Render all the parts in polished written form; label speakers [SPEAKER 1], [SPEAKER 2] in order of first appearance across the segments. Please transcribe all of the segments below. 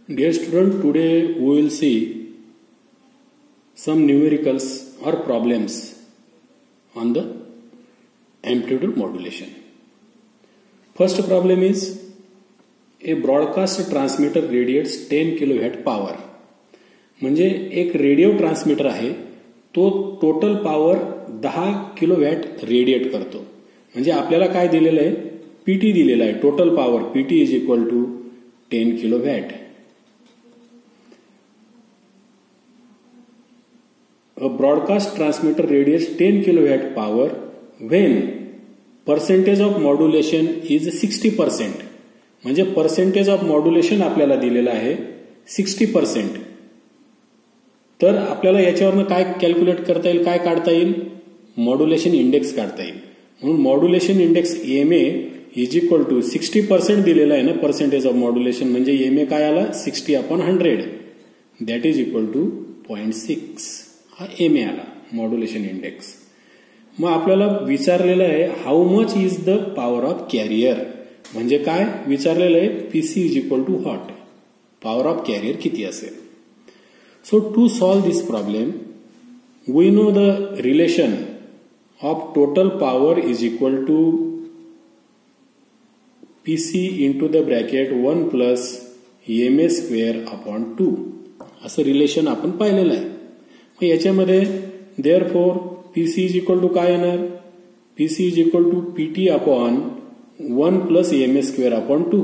[SPEAKER 1] Dear student, today we will see some numericals or problems on the amplitude modulation. First problem is a broadcast transmitter radiates 10 kilowatt power. म्हणजे एक radio transmitter आहे तो total power 10 kilowatt radiate करतो. म्हणजे आपल्याला काय दिलेलं आहे, पीटी दिलेला आहे. Total power PT is equal to 10 kilowatt. A broadcast transmitter radiates 10 kilowatt power when percentage of modulation is 60%. म्हणजे पर्सेंटेज ऑफ मॉड्युलेशन आपल्याला दिलेलं आहे 60%. तर आपल्याला याच्यावरनं काय कॅल्क्युलेट करता येईल, काय काढता येईल, मॉड्युलेशन इंडेक्स काढता येईल. म्हणून modulation index MA is equal to 60% दिलेला आहे ना पर्सेंटेज ऑफ मॉड्युलेशन, म्हणजे एमए काय आला 60/100 दॅट इज इक्वल टू 0.6. हा एमए आला मॉड्युलेशन इंडेक्स. मग आपल्याला विचारलेलं आहे how much is the power of carrier. म्हणजे काय विचारलेलं आहे, PC is equal to what, power of carrier किती असेल. So to solve this problem we know the relation of total power is equal to PC into the bracket 1 plus MA square upon 2 असं relation आपण पाहिलेलं आहे. मग याच्यामध्ये therefore PC is equal to काय येणार, PC is equal to PT upon 1 plus MA square upon 2,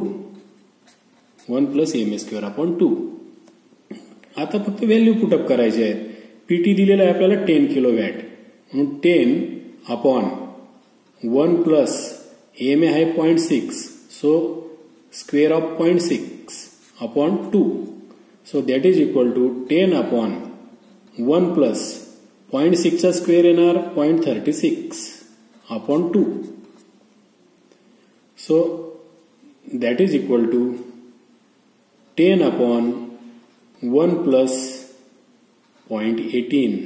[SPEAKER 1] 1 plus MA square upon 2. आता फक्त व्हॅल्यू पुटअप करायचे आहेत. पीटी दिलेला आहे आपल्याला 10 किलोवॅट, म्हणून 10 अपॉन 1 प्लस एमए आहे 0.6, so square of 0.6 upon 2, so that is equal to 10 upon 1 plus 0.6 चा स्क्वेअर येणार 0.36 upon 2. So that is equal to 10 upon 1 plus 0.18.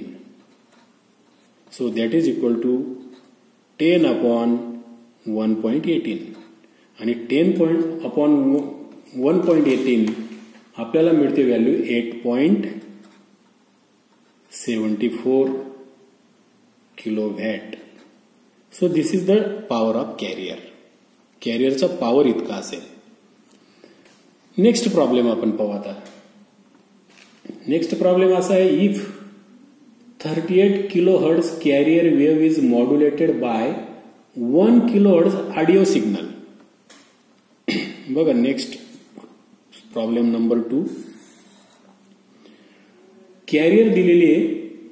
[SPEAKER 1] So that is equal to 10 upon 1.18 आणि 10 upon 1.18 आपल्याला मिळते value 8.74 kilowatt. So this is the power of carrier. कॅरियरचा power इतका असेल. Next problem आपण पाहू आता. नेक्स्ट प्रॉब्लेम असा आहे, if 38 kilohertz carrier wave is modulated by 1 kilohertz audio signal. बघा नेक्स्ट प्रॉब्लेम नंबर 2. कॅरियर दिलेली आहे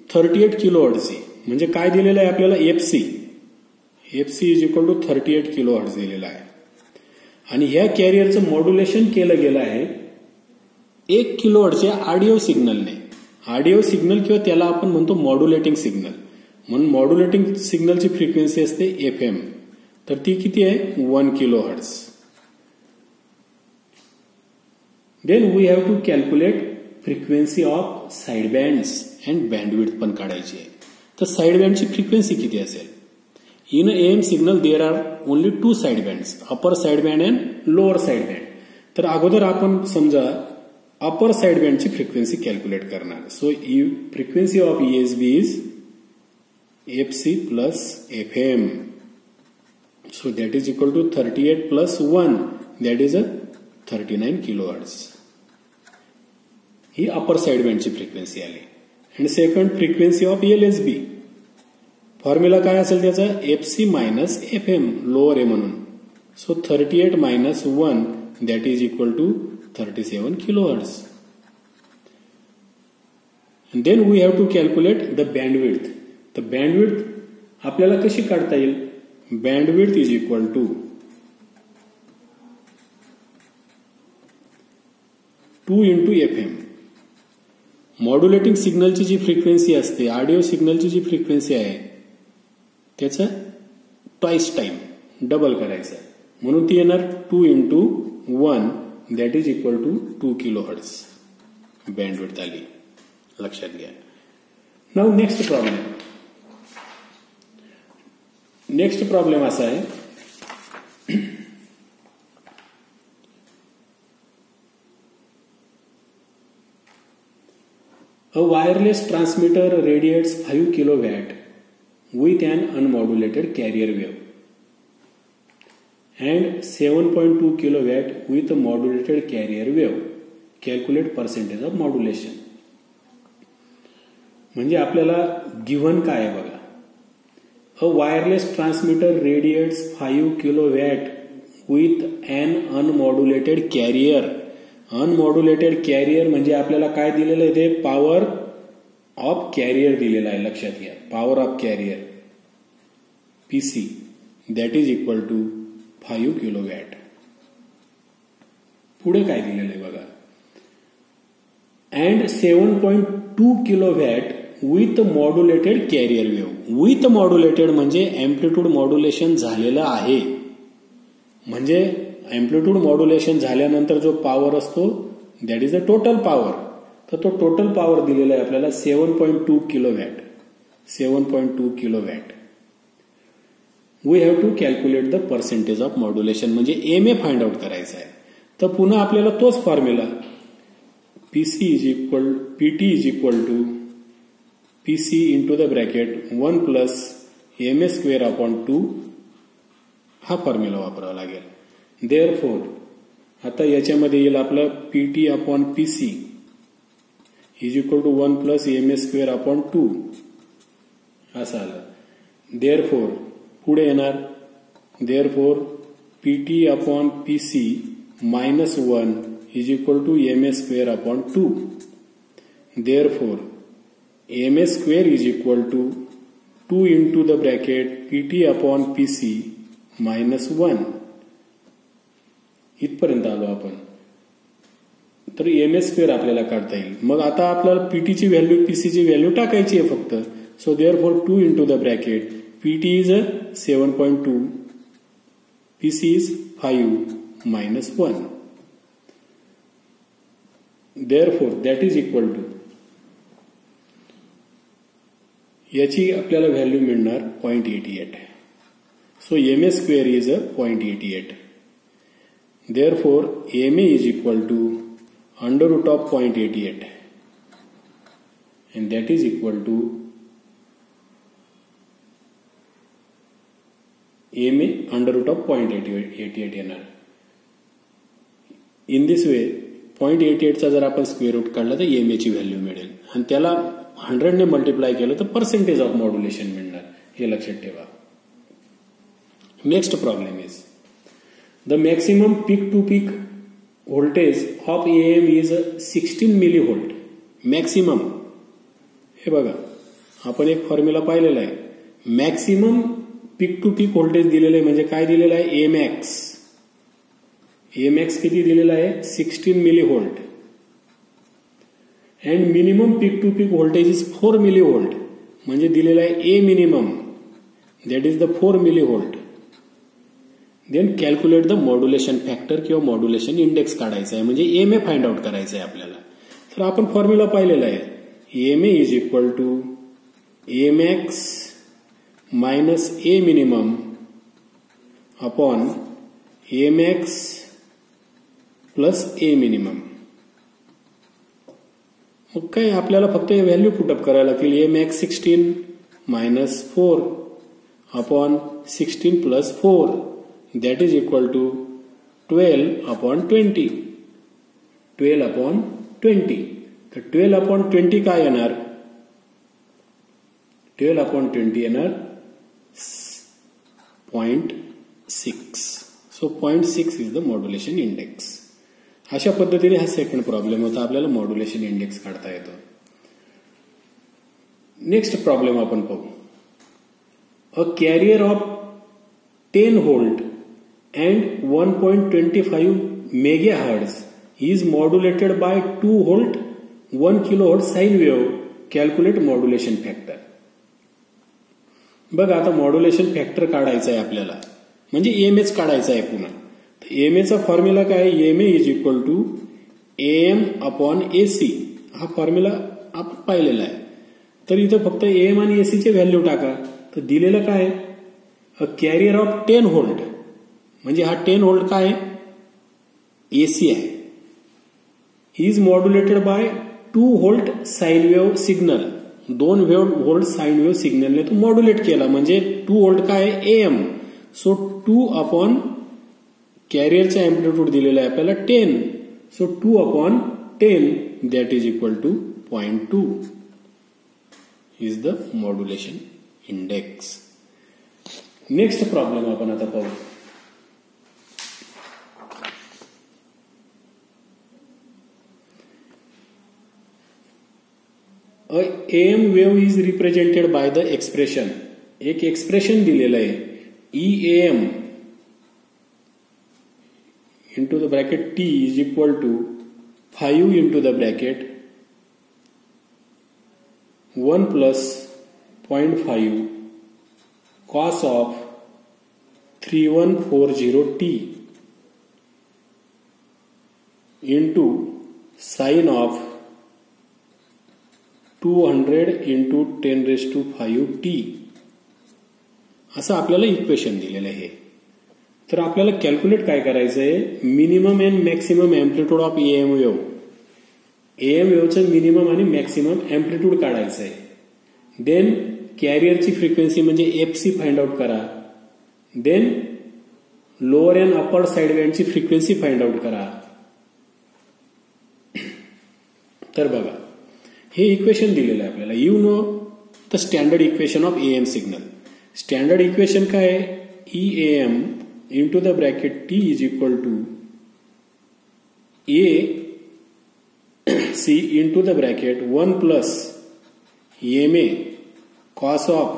[SPEAKER 1] 38 किलोहर्ट्जची. म्हणजे काय दिलेलं आहे आपल्याला, FC is equal to 38 kilohertz दिलेला आहे. आणि ह्या कॅरियरचं मॉड्युलेशन केलं गेलं आहे 1 किलोहर्ट्जच्या ऑडिओ सिग्नलने. ऑडिओ सिग्नल किंवा त्याला आपण म्हणतो मॉड्युलेटिंग सिग्नल. म्हणून मॉड्युलेटिंग सिग्नलची फ्रिक्वेन्सी असते एफएम, तर ती किती आहे 1 kilohertz. Then we have to calculate frequency of side bands and bandwidth पण काढायची आहे. तर साइड बँडची फ्रिक्वेन्सी किती असेल. In AM signal there are only 2 side bands, upper side band and lower side band. तर अगोदर आपण समजा अपर साइड बँडची फ्रिक्वेन्सी कॅल्क्युलेट करणार. So frequency of ESB is FC plus FM. So that is equal to 38 plus 1 that is 39 kilohertz. ही upper side बँडची frequency आली. आणि second frequency of LSB, formula काय असेल त्याचा, एफसी मायनस एफएम, लोअर आहे म्हणून. So 38 minus 1 that is equal to 37 kilohertz. Then we have to calculate the bandwidth. तर बँडविड्थ आपल्याला कशी काढता येईल, bandwidth is equal to 2 into FM. Modulating सिग्नलची जी फ्रिक्वेन्सी असते, ऑडिओ सिग्नलची जी फ्रिक्वेन्सी आहे त्याचं ट्वाइस टाइम डबल करायचं, म्हणून ती येणार 2 into 1 that is equal to 2 kilohertz bandwidth आली. लक्षात घ्या. नाउ नेक्स्ट प्रॉब्लेम असा आहे, A wireless transmitter radiates 5 kilowatt with an unmodulated carrier wave and 7.2 kilowatt with a modulated carrier wave. Calculate percentage of modulation. म्हणजे आपल्याला given काय आहे बघा. A wireless transmitter radiates 5 kilowatt with an unmodulated carrier. Unmodulated carrier म्हणजे आपल्याला काय दिलेलं आहे ते पॉवर ऑफ कॅरियर दिलेला आहे. लक्षात घ्या, power of carrier PC that is equal to 5 kilowatt. पुढे काय दिलेलं आहे बघा. And 7.2 kilowatt with modulated carrier wave. With modulated म्हणजे अँप्लिट्यूड मॉड्युलेशन झालेलं आहे. म्हणजे अँप्लिट्यूड मॉड्युलेशन झाल्यानंतर जो पॉवर असतो that is the total power. तर तो टोटल पॉवर दिलेला आहे आपल्याला 7.2 kilowatt. 7.2 kilowatt. We have to calculate the percentage of modulation म्हणजे एमए फाइंड आउट करायचा आहे. तर पुन्हा आपल्याला तोच formula PC is equal PT is equal to PC into the bracket 1 plus MA square upon 2 हा फॉर्म्युला वापरावा लागेल. देअरफोर आता याच्यामध्ये येईल आपलं PT upon PC is equal to 1 plus MA square upon 2 असं आलं. देअरफोर पुढे येणार therefore PT upon PC minus 1 is equal to MA square upon 2. Therefore MA square is equal to 2 into the bracket PT upon PC minus 1. इथपर्यंत आलो आपण. तर MA square आपल्याला काढता येईल. मग आता आपल्याला पीटीची व्हॅल्यू पीसीची व्हॅल्यू टाकायची आहे फक्त. So therefore 2 into the bracket PT is 7.2 PC is 5 minus 1. Therefore that is equal to याची आपल्याला व्हॅल्यू मिळणार 0.88. So MA square is 0.88. Therefore, MA is equal to under root of 0.88 and that is equal to MA under root of 0.88 येणार. In this way 0.88 चा जर आपण square route काढला तर MA ची व्हॅल्यू मिळेल आणि त्याला 100 ने मल्टिप्लाय केलं तर पर्सेंटेज ऑफ मॉड्युलेशन मिळणार. हे लक्षात ठेवा. Next problem is the maximum peak to peak voltage of AM is 16 millivolt. Maximum हे बघा आपण एक फॉर्म्युला पाहिलेला आहे. Maximum peak to peak voltage दिलेलं आहे म्हणजे काय दिलेलं आहे एमॅक्स. एमॅक्स किती दिलेला आहे 16 millivolt. And minimum peak to peak voltage is 4 millivolt म्हणजे दिलेला आहे A minimum that is the 4 millivolt. Then calculate the modulation factor किंवा मॉड्युलेशन इंडेक्स काढायचा आहे म्हणजे एमए फाइंड आउट करायचं आहे आपल्याला. तर आपण फॉर्म्युला पाहिलेला आहे MA is equal to E max minus E minimum upon E max plus E minimum. मग काय आपल्याला फक्त व्हॅल्यू पुटअप करायला लागतील. E max 16 minus 4 upon 16 plus 4 that is equal to 12 upon 20. 12 upon 20. तर 12 upon 20 काय येणार 12 upon 20 येणार 0.6. So 0.6 is the modulation index. अशा पद्धतीने हा सेकंड प्रॉब्लेम होता. आपल्याला मॉड्युलेशन इंडेक्स काढता येतो. नेक्स्ट प्रॉब्लेम आपण पाहू. A carrier of 10 volt and 1.25 megahertz is modulated by 2 volt 1 kilohertz sine wave. Calculate modulation factor. बघा आता मॉड्युलेशन फॅक्टर काढायचा आहे आपल्याला म्हणजे एमएच काढायचा आहे पुन्हा. एमएचा फॉर्म्युला काय MA is equal to M upon AC. हा फॉर्म्युला आपण पाहिलेला आहे. तर इथं फक्त एम आणि एसीचे व्हॅल्यू टाका. तर दिलेलं काय अ कॅरियर ऑफ 10 व्होल्ट म्हणजे हा 10 व्होल्ट काय आहे एसी आहे. Is modulated by 2 volt sine wave signal, 2 volt sine wave सिग्नलने तो मॉड्युलेट केला, म्हणजे 2 व्होल्ट काय AM. सो 2 अपॉन कॅरियरचा अँप्लिट्यूड दिलेला आहे आपल्याला 10. So 2 upon 10 that is equal to 0.2 is the modulation index. Next problem आपण आता पाहू. AM wave is represented by the expression. एक एक्सप्रेशन दिलेलं आहे EAM into the bracket T is equal to 5 into the bracket 1 plus 0.5 cos of 3140t into sin of 200 into 10 raised to 5t असं आपल्याला equation दिलेलं आहे. तर आपल्याला calculate काय करायचं आहे, minimum and maximum amplitude of AM wave. AM वेव्हचं मिनिमम आणि मॅक्सिमम अँप्लिट्यूड काढायचं आहे. देन कॅरियरची फ्रिक्वेन्सी म्हणजे FC फाइंड आउट करा. Then lower and upper side बँडची फ्रिक्वेन्सी फाइंड आउट करा. तर बघा हे इक्वेशन दिलेलं आहे आपल्याला. You know the standard equation of AM signal. Standard equation काय आहे, EAM into the bracket T is equal to AC into the bracket 1 plus MA cos of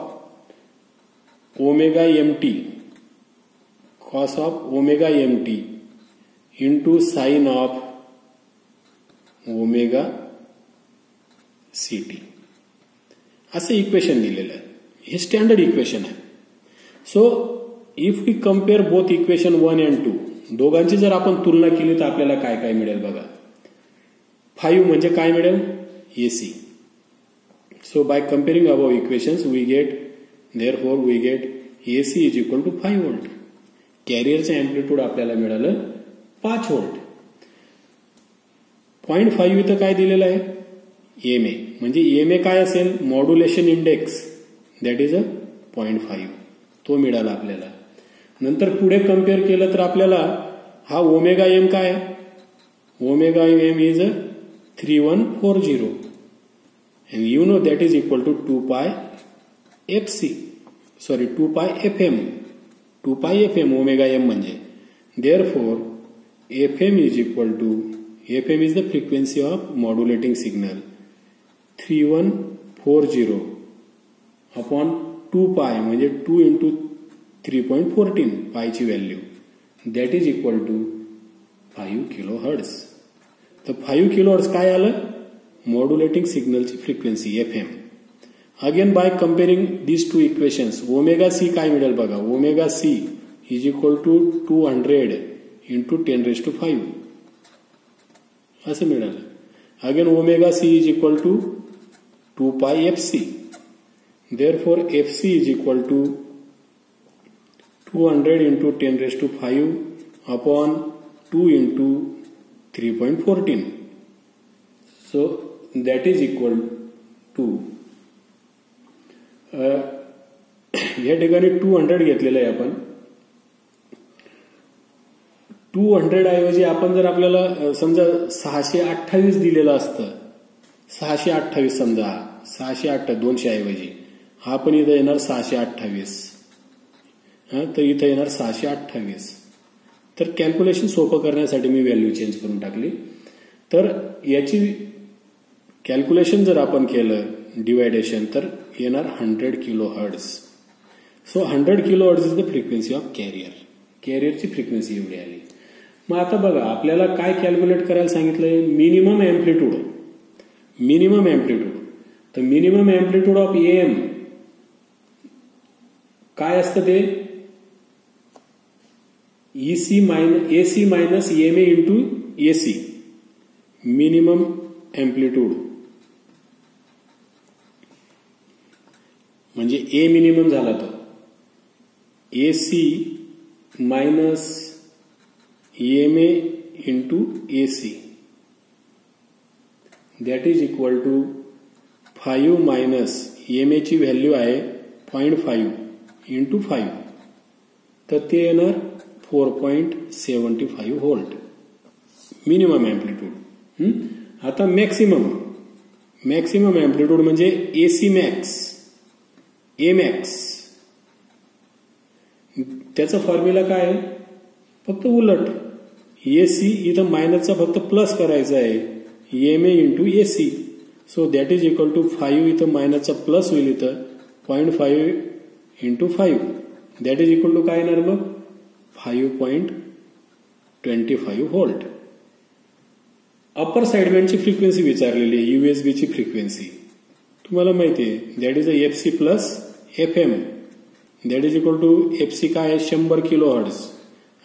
[SPEAKER 1] omega MT into sin of omega CT असं equation दिलेलं आहे. हे standard equation आहे. So if we compare both equation 1 and 2, दोघांची जर आपण तुलना केली तर आपल्याला काय काय मिळेल बघा. 5 म्हणजे काय मिळेल, AC. So by comparing above equations we get AC is equal to 5 volt. कॅरियरचं अँप्लिट्यूड आपल्याला मिळालं 5 व्होल्ट. 0.5 इथं काय दिलेलं आहे, MA. म्हणजे MA काय असेल, मॉड्युलेशन इंडेक्स, दॅट इज 0.5. तो मिळाला आपल्याला. नंतर पुढे कम्पेअर केलं तर आपल्याला हा ओमेगा M काय, omega M is 3140 and you know that is equal to 2 pi FM omega M म्हणजे. therefore FM is equal to, FM is the frequency of modulating signal, 3140 upon 2 pi म्हणजे 2 into 3.14 पायची value, that is equal to 5 kilohertz. तर 5 kilohertz काय आलं, modulating सिग्नलची frequency FM. Again by comparing this two equations, omega C काय मिळेल बघा, omega C is equal to 200 into 10 raised to 5 असं मिळालं. Again omega C is equal to 2 pi FC. therefore FC is equal to 200 into 10 raised to 5 upon 2 into 3.14. so that is equal to या ठिकाणी 200 घेतलेलं आहे आपण. 200 ऐवजी आपण जर आपल्याला समजा 628 दिलेलं असतं, 628 समजा, 608 200 ऐवजी हा पण इथं येणार 628, तर इथं येणार 628. तर कॅल्क्युलेशन सोपं करण्यासाठी मी व्हॅल्यू चेंज करून टाकली. तर याची कॅल्क्युलेशन जर आपण केलं डिवायडेशन तर येणार 100 kilohertz. So 100 kilohertz is the frequency of carrier. कॅरियरची फ्रिक्वेन्सी एवढी आली. मग आता बघा आपल्याला काय कॅल्क्युलेट करायला सांगितलंय, मिनिमम अँप्लिट्यूड. तर मिनिमम अँप्लिट्यूड ऑफ AM काय असतं ते, AC minus MA into AC. Minimum amplitude म्हणजे A मिनिमम झाला तो, AC minus MA into AC. That is equal to 5 minus EMA ची व्हॅल्यू आहे 0.5 इंटू 5, तर ते येणार 4.75 व्होल्ट मिनिमम अँप्लिट्यूड. आता मॅक्सिमम अँप्लिट्यूड म्हणजे AC मॅक्स, A मॅक्स, त्याचा फॉर्म्युला काय आहे? फक्त उलट AC इथं मायनसचा फक्त प्लस करायचा आहे, EMA into AC. So that is equal to 5 इथं मायनसचा प्लस होईल, इथं 0.5 into 5 that is equal to काय येणार मग 5.25 व्होल्ट. अपर साइडबँडची फ्रिक्वेन्सी विचारलेली आहे, USB ची फ्रिक्वेन्सी तुम्हाला माहिती आहे, that is FC plus FM that is equal to FC काय आहे 100 किलो हर्ट्झ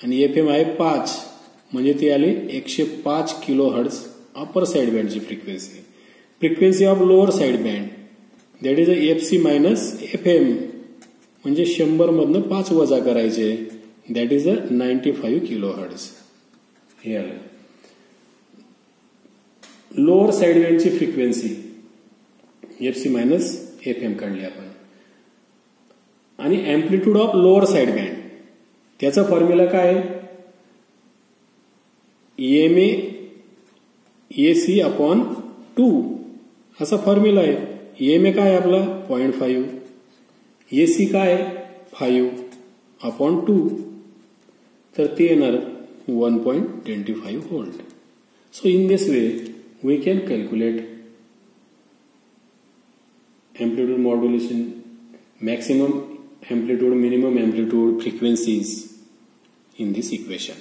[SPEAKER 1] आणि FM आहे 5, म्हणजे ती आली 105 किलो हर्ट्झ अपर साइडबँडची frequency. Frequency of lower sideband that is FC minus FM, म्हणजे 100 मधनं 5 वजा करायचे, दॅट इज 95 किलो हर्ट्झ. हे आलं. लोअर साइडबँडची फ्रिक्वेन्सी FC मायनस FM काढली आपण. आणि अँप्लिट्यूड ऑफ लोअर साइडबँड त्याचा फॉर्म्युला काय आहे? EMA AC अपॉन 2 असा फॉर्म्युला आहे. EMA काय आपला 0.5, AC काय 5 अपॉन 2, तर ते येणार 1.25 volt. So in this way we can calculate amplitude modulation, maximum amplitude, minimum amplitude, frequencies in this equation.